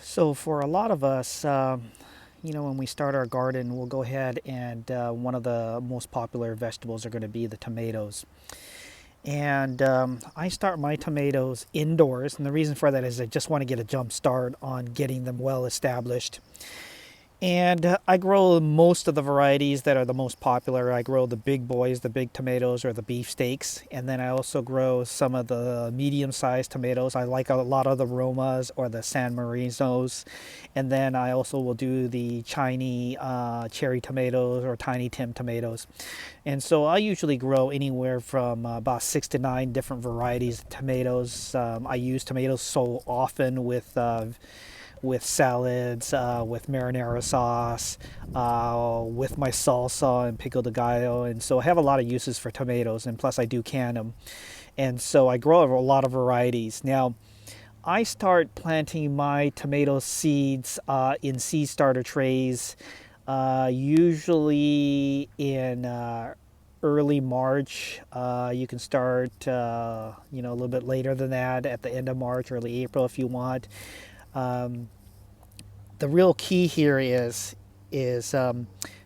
So for a lot of us, when we start our garden, we'll go ahead and one of the most popular vegetables are going to be the tomatoes. And I start my tomatoes indoors, and the reason for that is I just want to get a jump start on getting them well established. And I grow most of the varieties that are the most popular. I grow the big boys, the big tomatoes, or the beefsteaks. And then I also grow some of the medium-sized tomatoes. I like a lot of the Romas or the San Marinos. And then I also will do the Chinese cherry tomatoes or Tiny Tim tomatoes. And so I usually grow anywhere from about 6 to 9 different varieties of tomatoes. I use tomatoes so often with salads, with marinara sauce, with my salsa and pico de gallo. And so I have a lot of uses for tomatoes, and plus I do can them. And so I grow a lot of varieties. Now, I start planting my tomato seeds in seed starter trays, usually in early March. You can start, a little bit later than that, at the end of March, early April if you want. Um, the real key here is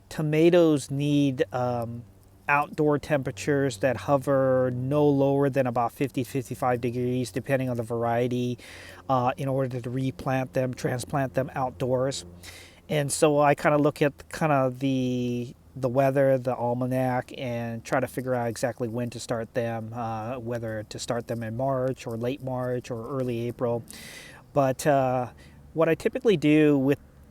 tomatoes need outdoor temperatures that hover no lower than about 50 55 degrees depending on the variety in order to replant them, transplant them outdoors. And so I kind of look at kind of the weather, the almanac, and try to figure out exactly when to start them, whether to start them in March or late March or early April. But what I typically do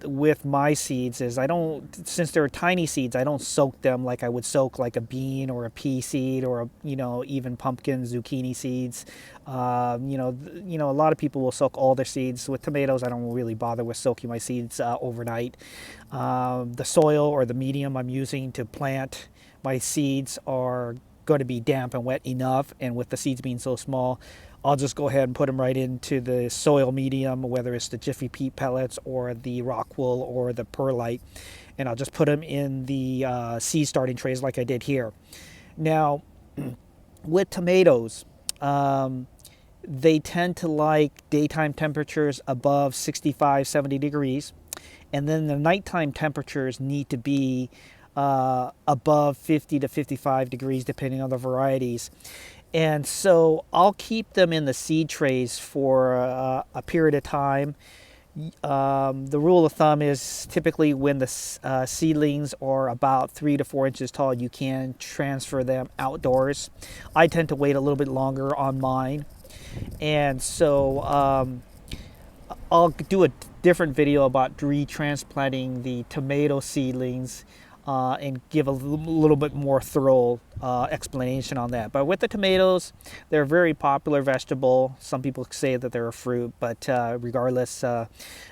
with my seeds is I don't, since they're tiny seeds, I don't soak them like I would soak like a bean or a pea seed or even pumpkin, zucchini seeds. A lot of people will soak all their seeds. With tomatoes, I don't really bother with soaking my seeds overnight. The soil or the medium I'm using to plant my seeds are going to be damp and wet enough, and with the seeds being so small, I'll just go ahead and put them right into the soil medium, whether it's the Jiffy Peat pellets or the rock wool or the perlite, and I'll just put them in the seed starting trays like I did here. Now, with tomatoes, they tend to like daytime temperatures above 65, 70 degrees, and then the nighttime temperatures need to be above 50 to 55 degrees depending on the varieties. And so I'll keep them in the seed trays for a period of time. The rule of thumb is typically when the seedlings are about 3 to 4 inches tall, you can transfer them outdoors. I tend to wait a little bit longer on mine. And so I'll do a different video about retransplanting the tomato seedlings and give a little bit more thorough explanation on that. But with the tomatoes, they're a very popular vegetable. Some people say that they're a fruit, but regardless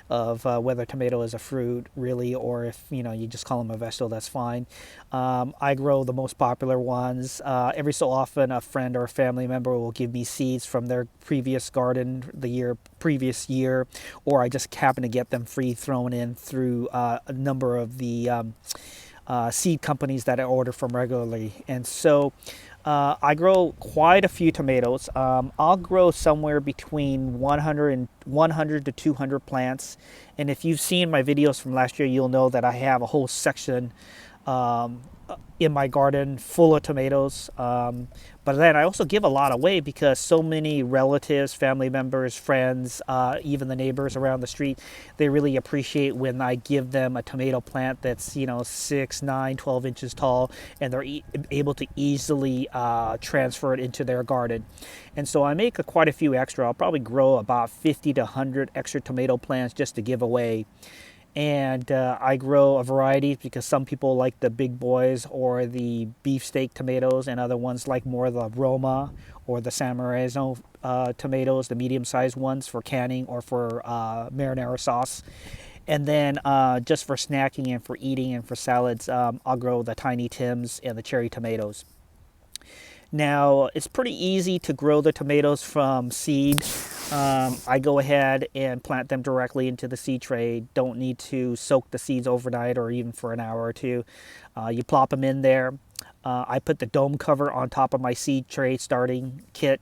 of whether tomato is a fruit really, or if you just call them a vegetable, that's fine. I grow the most popular ones. Every so often, a friend or a family member will give me seeds from their previous garden the previous year, or I just happen to get them free thrown in through a number of the seed companies that I order from regularly. And so I grow quite a few tomatoes. I'll grow somewhere between 100 to 200 plants. And if you've seen my videos from last year, you'll know that I have a whole section in my garden full of tomatoes. But then I also give a lot away because so many relatives, family members, friends, even the neighbors around the street, they really appreciate when I give them a tomato plant that's 6, 9, 12 inches tall, and they're able to easily transfer it into their garden. And so I make quite a few extra. I'll probably grow about 50 to 100 extra tomato plants just to give away. And I grow a variety because some people like the big boys or the beefsteak tomatoes, and other ones like more the Roma or the San Marino tomatoes, the medium-sized ones for canning or for marinara sauce. And then just for snacking and for eating and for salads, I'll grow the Tiny Tims and the cherry tomatoes. Now, it's pretty easy to grow the tomatoes from seed. I go ahead and plant them directly into the seed tray. Don't need to soak the seeds overnight or even for an hour or two. You plop them in there. I put the dome cover on top of my seed tray starting kit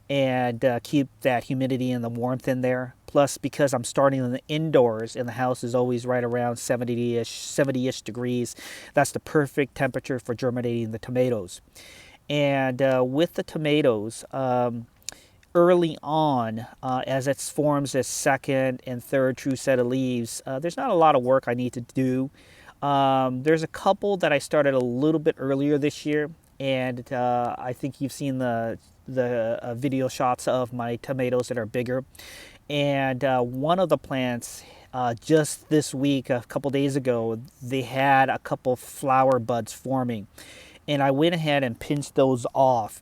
and keep that humidity and the warmth in there. Plus, because I'm starting in the indoors and the house is always right around 70-ish degrees, that's the perfect temperature for germinating the tomatoes. And with the tomatoes, early on, as it forms its second and third true set of leaves, there's not a lot of work I need to do. There's a couple that I started a little bit earlier this year, and I think you've seen the video shots of my tomatoes that are bigger. And one of the plants, just this week, a couple days ago, they had a couple flower buds forming, and I went ahead and pinched those off.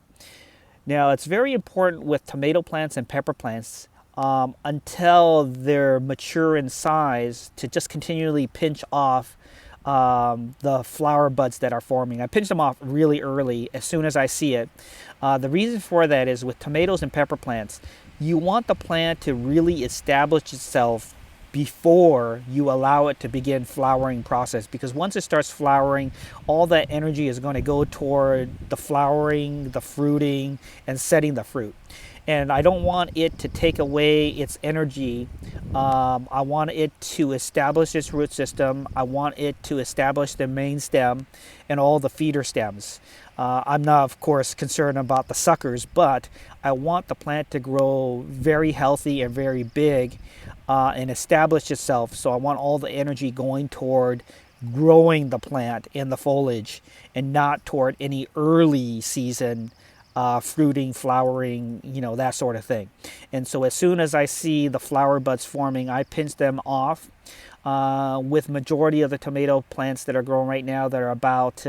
Now, it's very important with tomato plants and pepper plants, until they're mature in size, to just continually pinch off the flower buds that are forming. I pinch them off really early as soon as I see it. The reason for that is with tomatoes and pepper plants, you want the plant to really establish itself before you allow it to begin flowering process, because once it starts flowering, all that energy is going to go toward the flowering, the fruiting, and setting the fruit. And I don't want it to take away its energy. I want it to establish its root system. I want it to establish the main stem and all the feeder stems. I'm not, of course, concerned about the suckers, but I want the plant to grow very healthy and very big and establish itself. So I want all the energy going toward growing the plant in the foliage and not toward any early season fruiting, flowering, that sort of thing. And so as soon as I see the flower buds forming, I pinch them off. With majority of the tomato plants that are growing right now, that are about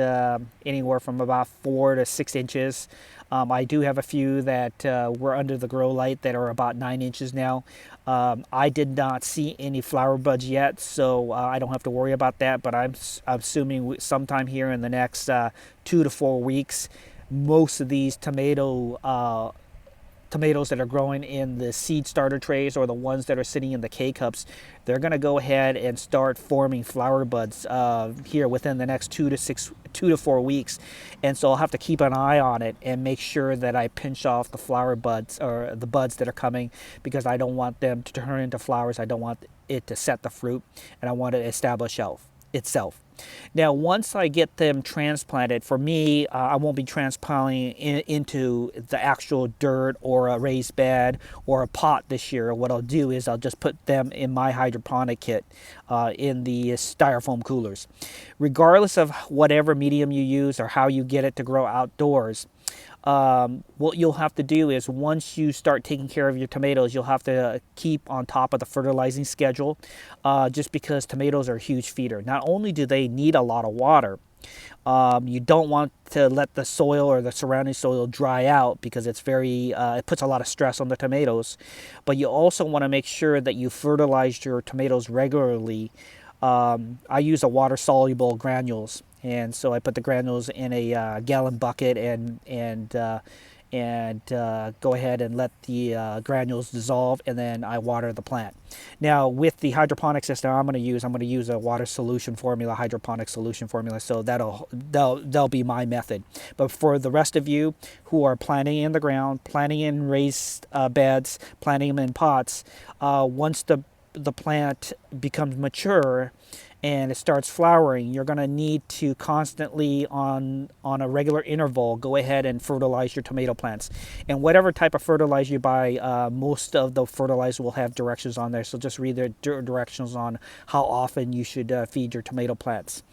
anywhere from about 4 to 6 inches. I do have a few that were under the grow light that are about 9 inches now. I did not see any flower buds yet, so I don't have to worry about that, but I'm assuming sometime here in the next 2 to 4 weeks, most of these tomatoes that are growing in the seed starter trays, or the ones that are sitting in the K-cups, they're going to go ahead and start forming flower buds here within the next 2 to 4 weeks. And so I'll have to keep an eye on it and make sure that I pinch off the flower buds, or the buds that are coming, because I don't want them to turn into flowers. I don't want it to set the fruit, and I want it to establish itself. Now, once I get them transplanted, for me, I won't be transplanting into the actual dirt or a raised bed or a pot this year. What I'll do is I'll just put them in my hydroponic kit in the styrofoam coolers. Regardless of whatever medium you use or how you get it to grow outdoors, what you'll have to do is, once you start taking care of your tomatoes, you'll have to keep on top of the fertilizing schedule, just because tomatoes are a huge feeder. Not only do they need a lot of water, you don't want to let the soil or the surrounding soil dry out, because it's it puts a lot of stress on the tomatoes. But you also want to make sure that you fertilize your tomatoes regularly. I use a water-soluble granules, and so I put the granules in a gallon bucket and go ahead and let the granules dissolve, and then I water the plant. Now, with the hydroponic system I'm going to use a water solution formula, hydroponic solution formula. So that'll be my method. But for the rest of you who are planting in the ground, planting in raised beds, planting them in pots, once the plant becomes mature and it starts flowering, you're going to need to constantly, on a regular interval, go ahead and fertilize your tomato plants. And whatever type of fertilizer you buy, most of the fertilizer will have directions on there. So just read the directions on how often you should feed your tomato plants.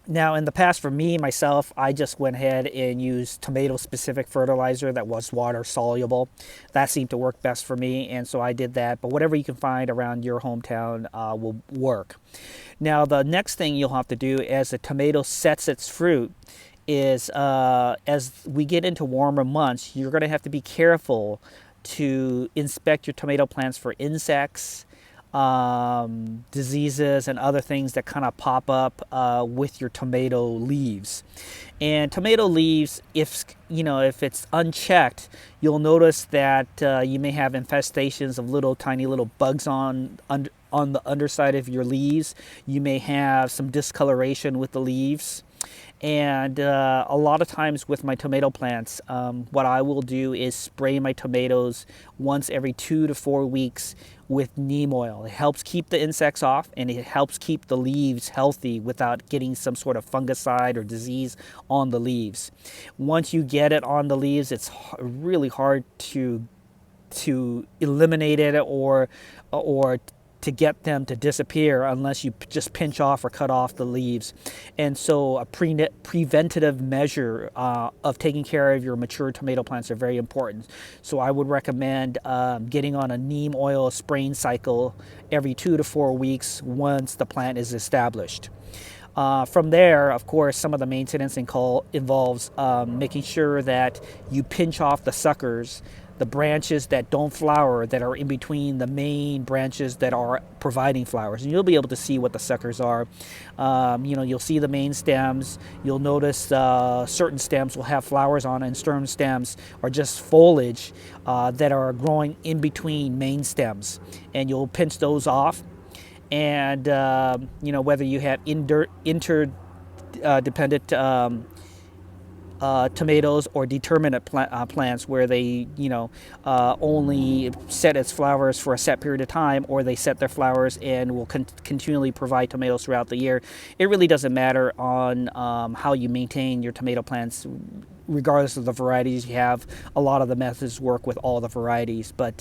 Now, in the past, for me, myself, I just went ahead and used tomato-specific fertilizer that was water-soluble. That seemed to work best for me, and so I did that. But whatever you can find around your hometown will work. Now, the next thing you'll have to do as the tomato sets its fruit is, as we get into warmer months, you're going to have to be careful to inspect your tomato plants for insects, diseases, and other things that kind of pop up with your tomato leaves. And tomato leaves, if it's unchecked, you'll notice that you may have infestations of tiny little bugs on the underside of your leaves. You may have some discoloration with the leaves. And a lot of times with my tomato plants, what I will do is spray my tomatoes once every 2 to 4 weeks with neem oil. It helps keep the insects off, and it helps keep the leaves healthy without getting some sort of fungicide or disease on the leaves. Once you get it on the leaves, it's really hard to eliminate it or to get them to disappear unless you just pinch off or cut off the leaves. And so a preventative measure of taking care of your mature tomato plants are very important. So I would recommend getting on a neem oil spraying cycle every 2 to 4 weeks once the plant is established. From there, of course, some of the maintenance involves making sure that you pinch off the suckers, the branches that don't flower, that are in between the main branches that are providing flowers. And you'll be able to see what the suckers are. You'll see the main stems. You'll notice certain stems will have flowers on it, and certain stems are just foliage that are growing in between main stems. And you'll pinch those off. And whether you have interdependent tomatoes or determinate plants where they only set its flowers for a set period of time, or they set their flowers and will continually provide tomatoes throughout the year. It really doesn't matter on how you maintain your tomato plants. Regardless of the varieties you have, a lot of the methods work with all the varieties. But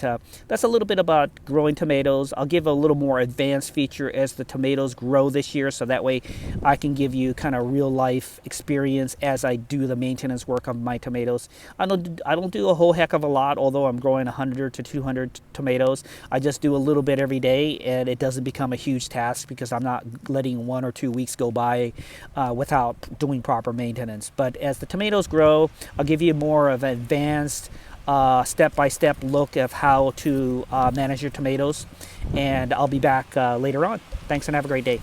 that's a little bit about growing tomatoes. I'll give a little more advanced feature as the tomatoes grow this year, so that way I can give you kind of real life experience as I do the maintenance work of my tomatoes. I don't do a whole heck of a lot, although I'm growing 100 to 200 tomatoes. I just do a little bit every day, and it doesn't become a huge task because I'm not letting 1 or 2 weeks go by without doing proper maintenance. But as the tomatoes grow, I'll give you more of an advanced step-by-step look of how to manage your tomatoes, and I'll be back later on. Thanks and have a great day.